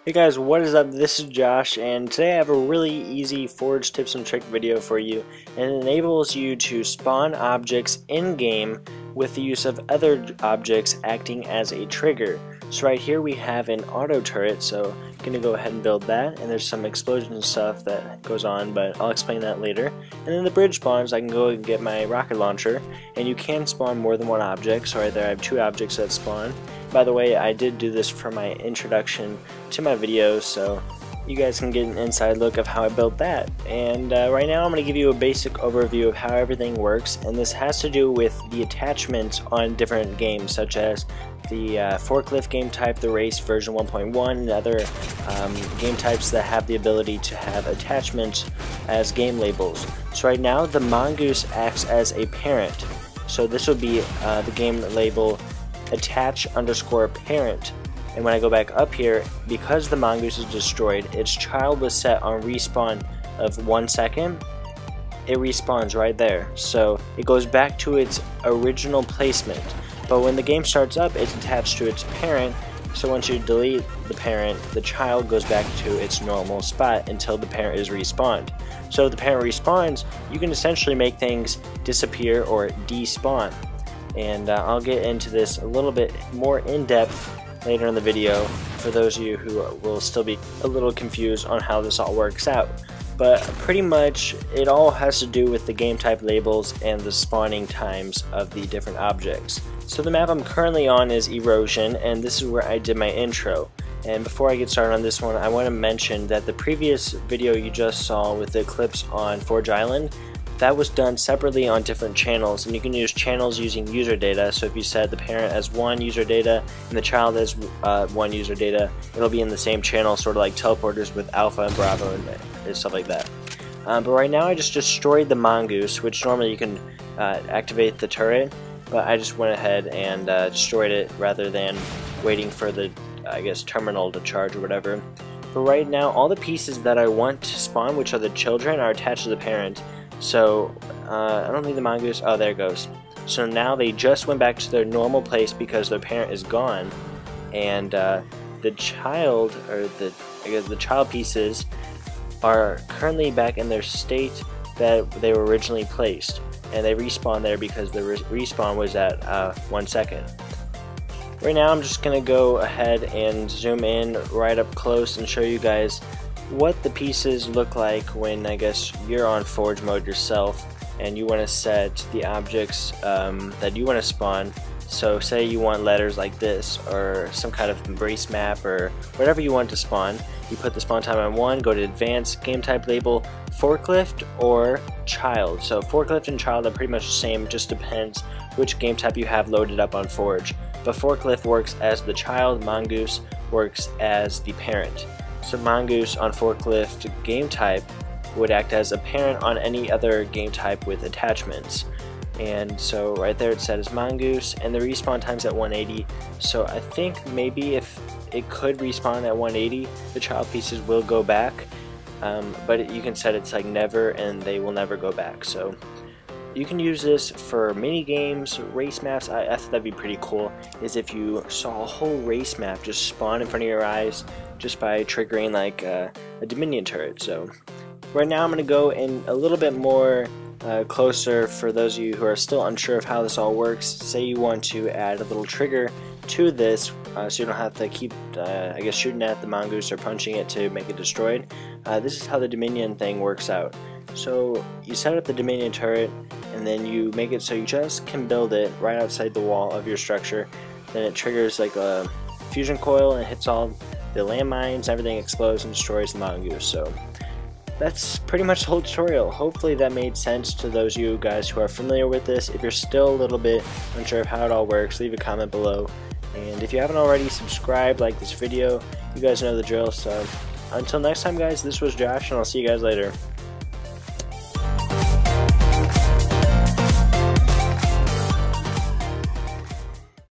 Hey guys, what is up? This is Josh, and today I have a really easy Forge tips and trick video for you, and it enables you to spawn objects in-game with the use of other objects acting as a trigger. So right here we have an auto turret, so I'm going to go ahead and build that, and there's some explosion stuff that goes on, but I'll explain that later. And then the bridge spawns, I can go and get my rocket launcher, and you can spawn more than one object, so right there I have two objects that spawn. By the way, I did do this for my introduction to my videos, so you guys can get an inside look of how I built that. And right now I'm going to give you a basic overview of how everything works, and this has to do with the attachments on different games, such as the forklift game type, the race version 1.1, and other game types that have the ability to have attachments as game labels. So right now the mongoose acts as a parent, so this would be the game label attach_parent. And when I go back up here, because the mongoose is destroyed, its child was set on respawn of 1 second. It respawns right there, so it goes back to its original placement. But when the game starts up, it's attached to its parent, so once you delete the parent, the child goes back to its normal spot until the parent is respawned. So if the parent respawns, you can essentially make things disappear or despawn. And I'll get into this a little bit more in depth later in the video for those of you who will still be a little confused on how this all works out. But pretty much it all has to do with the game type labels and the spawning times of the different objects. So the map I'm currently on is Erosion, and this is where I did my intro. And before I get started on this one, I want to mention that the previous video you just saw with the clips on Forge Island, that was done separately on different channels, and you can use channels using user data. So if you set the parent as one user data and the child as one user data, it'll be in the same channel, sort of like teleporters with Alpha and Bravo and stuff like that. But right now I just destroyed the mongoose, which normally you can activate the turret, but I just went ahead and destroyed it rather than waiting for the, I guess, terminal to charge or whatever. But right now all the pieces that I want to spawn, which are the children, are attached to the parent. So I don't think the mongoose, oh there it goes. So now they just went back to their normal place because their parent is gone, and the child, or the child pieces, are currently back in their state that they were originally placed, and they respawn there because the respawn was at 1 second. Right now I'm just gonna go ahead and zoom in right up close and show you guys what the pieces look like when, I guess, you're on Forge mode yourself and you want to set the objects that you want to spawn. So say you want letters like this, or some kind of embrace map, or whatever you want to spawn. You put the spawn time on 1, go to advanced, game type label forklift or child. So forklift and child are pretty much the same, it just depends which game type you have loaded up on Forge. But forklift works as the child, mongoose works as the parent. So mongoose on forklift game type would act as a parent on any other game type with attachments. And so right there it said as mongoose, and the respawn time's at 180. So I think maybe if it could respawn at 180, the child pieces will go back. But you can set it's like never, and they will never go back. So you can use this for mini games, race maps. I thought that'd be pretty cool, is if you saw a whole race map just spawn in front of your eyes just by triggering like a Dominion turret. So right now I'm going to go in a little bit more closer for those of you who are still unsure of how this all works. Say you want to add a little trigger to this, so you don't have to keep I guess shooting at the mongoose or punching it to make it destroyed. This is how the Dominion thing works out. So you set up the Dominion turret, and then you make it so you just can build it right outside the wall of your structure. Then it triggers like a fusion coil and hits all the landmines, everything explodes and destroys the mongoose. So that's pretty much the whole tutorial. Hopefully that made sense to those of you guys who are familiar with this. If you're still a little bit unsure of how it all works, leave a comment below. And if you haven't already, subscribe, like this video. You guys know the drill. So until next time guys, this was Josh, and I'll see you guys later.